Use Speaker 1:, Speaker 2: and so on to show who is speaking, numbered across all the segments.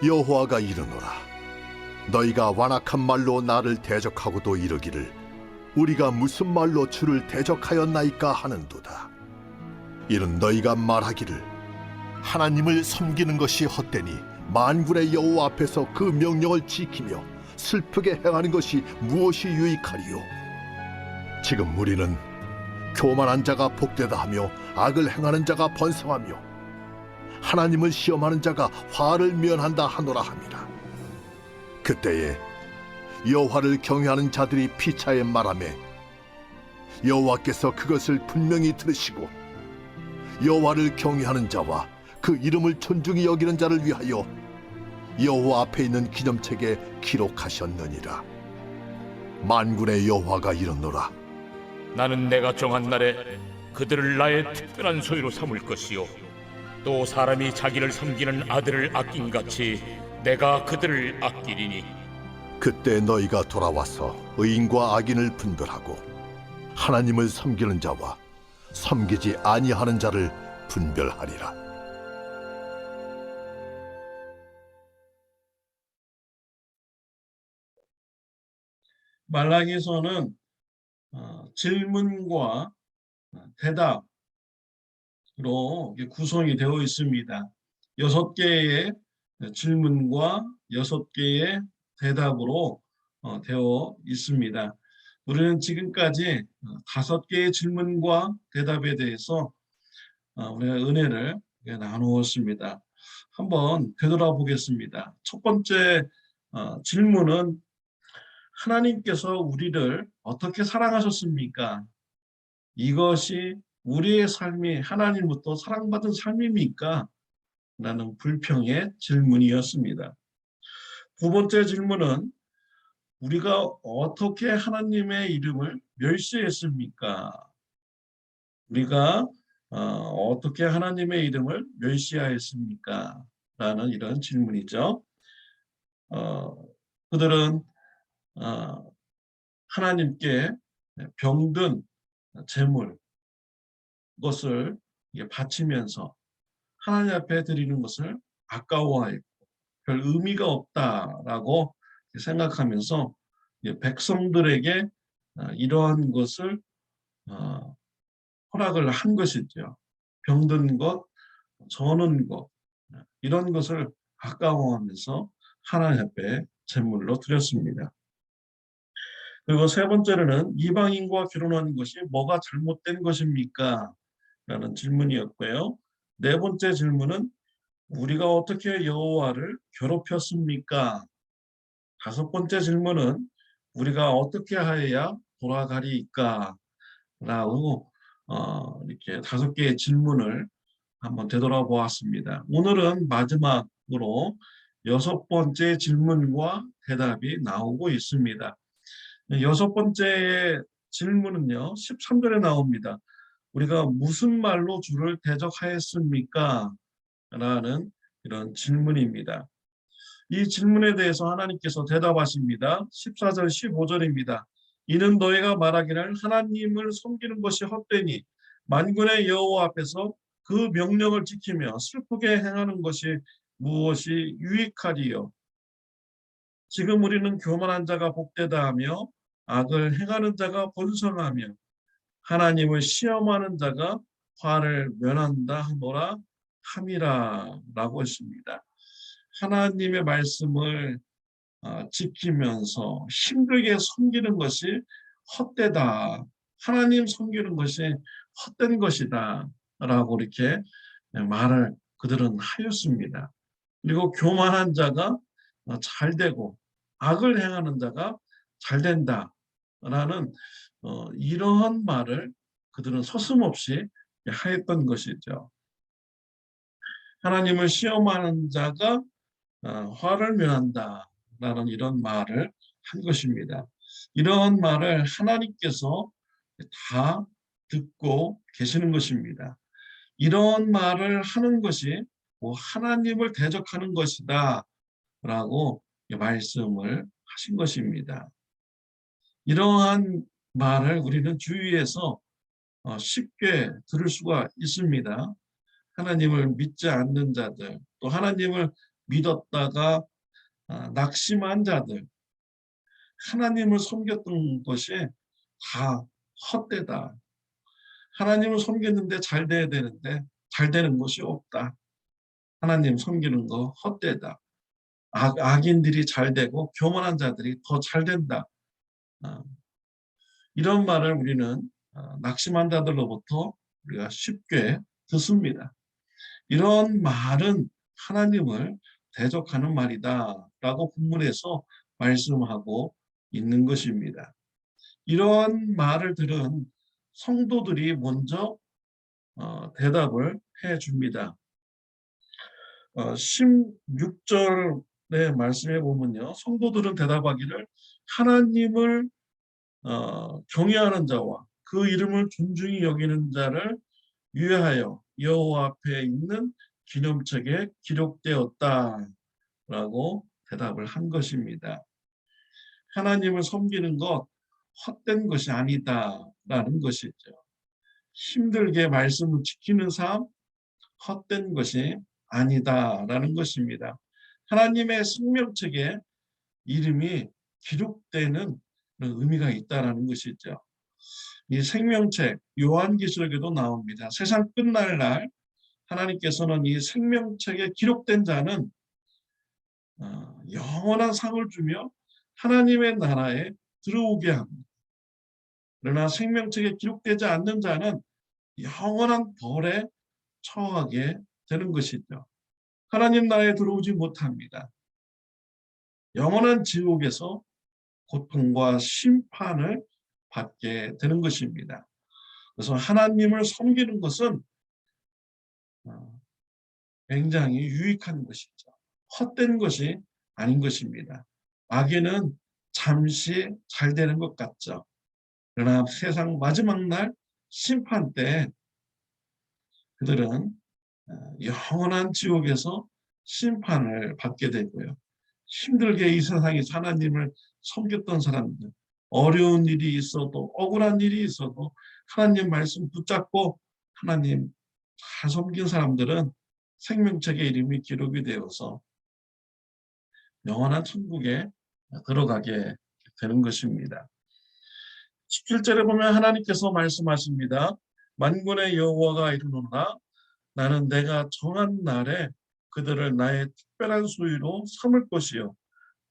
Speaker 1: 여호와가 이르노라. 너희가 완악한 말로 나를 대적하고도 이르기를 우리가 무슨 말로 주를 대적하였나이까 하는도다. 이는 너희가 말하기를 하나님을 섬기는 것이 헛되니 만군의 여호와 앞에서 그 명령을 지키며 슬프게 행하는 것이 무엇이 유익하리요. 지금 우리는 교만한 자가 복되다 하며 악을 행하는 자가 번성하며 하나님을 시험하는 자가 화를 면한다 하노라 함이라. 그때에 여호와를 경외하는 자들이 피차에 말하매 여호와께서 그것을 분명히 들으시고 여호와를 경외하는 자와 그 이름을 존중히 여기는 자를 위하여 여호와 앞에 있는 기념책에 기록하셨느니라. 만군의 여호와가 이르노라.
Speaker 2: 나는 내가 정한 날에 그들을 나의 특별한 소유로 삼을 것이요 또 사람이 자기를 섬기는 아들을 아낀같이 내가 그들을 아끼리니
Speaker 1: 그때 너희가 돌아와서 의인과 악인을 분별하고 하나님을 섬기는 자와 섬기지 아니하는 자를 분별하리라.
Speaker 3: 말라기서는 질문과 대답으로 구성이 되어 있습니다. 6개의 질문과 6개의 대답으로 되어 있습니다. 우리는 지금까지 5개의 질문과 대답에 대해서 우리가 은혜를 나누었습니다. 한번 되돌아보겠습니다. 첫 번째 질문은 하나님께서 우리를 어떻게 사랑하셨습니까? 이것이 우리의 삶이 하나님부터 사랑받은 삶입니까? 라는 불평의 질문이었습니다. 두 번째 질문은 우리가 어떻게 하나님의 이름을 멸시했습니까? 우리가 어떻게 하나님의 이름을 멸시하였습니까? 라는 이런 질문이죠. 그들은 하나님께 병든 제물 것을 바치면서 하나님 앞에 드리는 것을 아까워했고 별 의미가 없다라고 생각하면서 백성들에게 이러한 것을 허락을 한 것이죠. 병든 것, 저는 것 이런 것을 아까워하면서 하나님 앞에 제물로 드렸습니다. 그리고 세 번째로는 이방인과 결혼하는 것이 뭐가 잘못된 것입니까? 라는 질문이었고요. 네 번째 질문은 우리가 어떻게 여호와를 괴롭혔습니까? 다섯 번째 질문은 우리가 어떻게 하여야 돌아가리까? 라고 이렇게 5개의 질문을 한번 되돌아보았습니다. 오늘은 마지막으로 6번째 질문과 대답이 나오고 있습니다. 6번째 질문은요, 13절에 나옵니다. 우리가 무슨 말로 주를 대적하였습니까? 라는 이런 질문입니다. 이 질문에 대해서 하나님께서 대답하십니다. 14절, 15절입니다. 이는 너희가 말하기를 하나님을 섬기는 것이 헛되니 만군의 여호와 앞에서 그 명령을 지키며 슬프게 행하는 것이 무엇이 유익하리요? 지금 우리는 교만한 자가 복되다 하며 악을 행하는 자가 번성하며 하나님을 시험하는 자가 화를 면한다 하노라 함이라 라고 했습니다. 하나님의 말씀을 지키면서 힘들게 섬기는 것이 헛되다. 하나님 섬기는 것이 헛된 것이다 라고 이렇게 말을 그들은 하였습니다. 그리고 교만한 자가 잘되고 악을 행하는 자가 잘된다라는 이러한 말을 그들은 서슴없이 하였던 것이죠. 하나님을 시험하는 자가 화를 면한다라는 이런 말을 한 것입니다. 이런 말을 하나님께서 다 듣고 계시는 것입니다. 이런 말을 하는 것이 하나님을 대적하는 것이다 라고 말씀을 하신 것입니다. 이러한 말을 우리는 주위에서 쉽게 들을 수가 있습니다. 하나님을 믿지 않는 자들, 또 하나님을 믿었다가 낙심한 자들, 하나님을 섬겼던 것이 다 헛되다. 하나님을 섬겼는데 잘 돼야 되는데 잘 되는 것이 없다. 하나님 섬기는 거 헛되다. 악인들이 잘 되고 교만한 자들이 더 잘 된다. 아, 이런 말을 우리는 낙심한 자들로부터 우리가 쉽게 듣습니다. 이런 말은 하나님을 대적하는 말이다라고 본문에서 말씀하고 있는 것입니다. 이런 말을 들은 성도들이 먼저 대답을 해줍니다. 16절의 말씀에 보면요. 성도들은 대답하기를 하나님을 경외하는 자와 그 이름을 존중히 여기는 자를 위하여 여호와 앞에 있는 기념책에 기록되었다라고 대답을 한 것입니다. 하나님을 섬기는 것 헛된 것이 아니다라는 것이죠. 힘들게 말씀을 지키는 삶 헛된 것이 아니다라는 것입니다. 하나님의 생명책에 이름이 기록되는 그런 의미가 있다라는 것이죠. 이 생명책 요한계시록에도 나옵니다. 세상 끝날 날 하나님께서는 이 생명책에 기록된 자는 영원한 상을 주며 하나님의 나라에 들어오게 합니다. 그러나 생명책에 기록되지 않는 자는 영원한 벌에 처하게 되는 것이죠. 하나님 나라에 들어오지 못합니다. 영원한 지옥에서 고통과 심판을 받게 되는 것입니다. 그래서 하나님을 섬기는 것은 굉장히 유익한 것이죠. 헛된 것이 아닌 것입니다. 악에는 잠시 잘 되는 것 같죠. 그러나 세상 마지막 날 심판 때 그들은 영원한 지옥에서 심판을 받게 되고요. 힘들게 이 세상에서 하나님을 섬겼던 사람들, 어려운 일이 있어도 억울한 일이 있어도 하나님 말씀 붙잡고 하나님 잘 섬긴 사람들은 생명책에 이름이 기록이 되어서 영원한 천국에 들어가게 되는 것입니다. 17절에 보면 하나님께서 말씀하십니다. 만군의 여호와가 이르노라 나는 내가 정한 날에 그들을 나의 특별한 소유로 삼을 것이요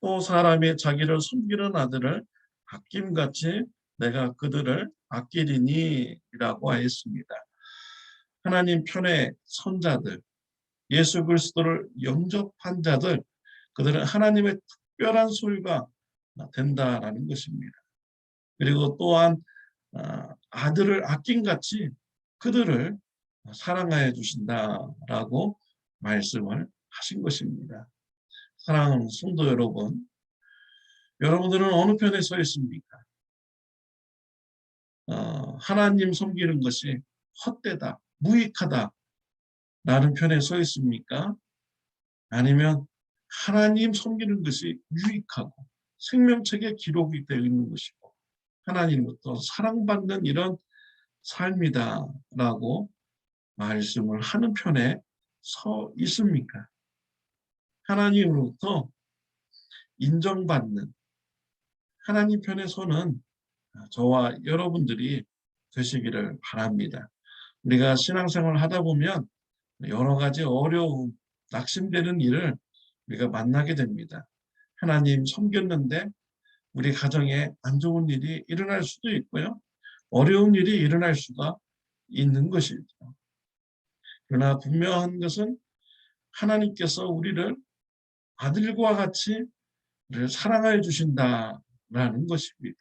Speaker 3: 또 사람이 자기를 섬기는 아들을 아낌같이 내가 그들을 아끼리니 라고 하였습니다. 하나님 편의 선자들, 예수 그리스도를 영접한 자들, 그들은 하나님의 특별한 소유가 된다라는 것입니다. 그리고 또한 아들을 아낌같이 그들을 사랑하여 주신다라고 말씀을 하신 것입니다. 사랑하는 성도 여러분, 여러분들은 어느 편에 서 있습니까? 하나님 섬기는 것이 헛되다, 무익하다 라는 편에 서 있습니까? 아니면 하나님 섬기는 것이 유익하고 생명책에 기록이 되어 있는 것이고 하나님부터 사랑받는 이런 삶이다라고 말씀을 하는 편에 서 있습니까? 하나님으로부터 인정받는 하나님 편에 서는 저와 여러분들이 되시기를 바랍니다. 우리가 신앙생활을 하다 보면 여러 가지 어려움, 낙심되는 일을 우리가 만나게 됩니다. 하나님 섬겼는데 우리 가정에 안 좋은 일이 일어날 수도 있고요. 어려운 일이 일어날 수가 있는 것이죠. 그러나 분명한 것은 하나님께서 우리를 아들과 같이 우리를 사랑하여 주신다라는 것입니다.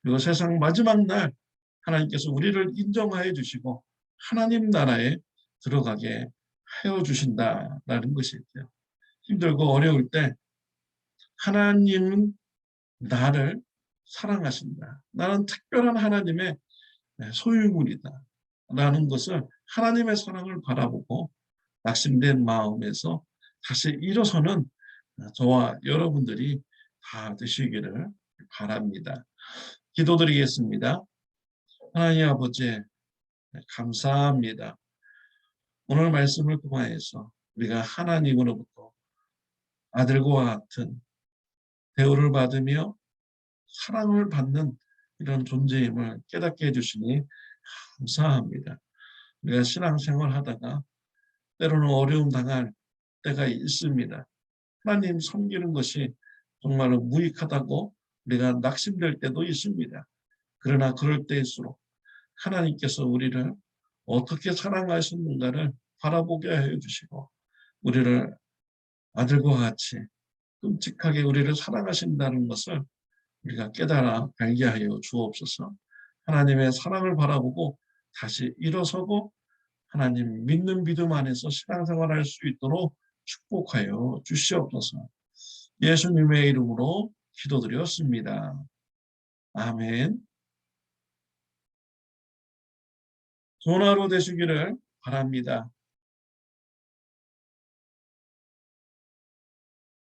Speaker 3: 그리고 세상 마지막 날 하나님께서 우리를 인정하여 주시고 하나님 나라에 들어가게 하여 주신다라는 것이죠. 힘들고 어려울 때 하나님은 나를 사랑하신다. 나는 특별한 하나님의 소유물이다. 라는 것을 하나님의 사랑을 바라보고 낙심된 마음에서 다시 일어서는 저와 여러분들이 다 되시기를 바랍니다. 기도드리겠습니다. 하나님 아버지 감사합니다. 오늘 말씀을 통하여서 우리가 하나님으로부터 아들과 같은 대우를 받으며 사랑을 받는 이런 존재임을 깨닫게 해주시니 감사합니다. 우리가 신앙생활 하다가 때로는 어려움 당할 때가 있습니다. 하나님 섬기는 것이 정말로 무익하다고 우리가 낙심될 때도 있습니다. 그러나 그럴 때일수록 하나님께서 우리를 어떻게 사랑하셨는가를 바라보게 해주시고 우리를 아들과 같이 끔찍하게 우리를 사랑하신다는 것을 우리가 깨달아 알게 하여 주옵소서. 하나님의 사랑을 바라보고 다시 일어서고 하나님 믿는 믿음 안에서 신앙생활할 수 있도록 축복하여 주시옵소서. 예수님의 이름으로 기도드렸습니다. 아멘. 좋은 하루 되시기를 바랍니다.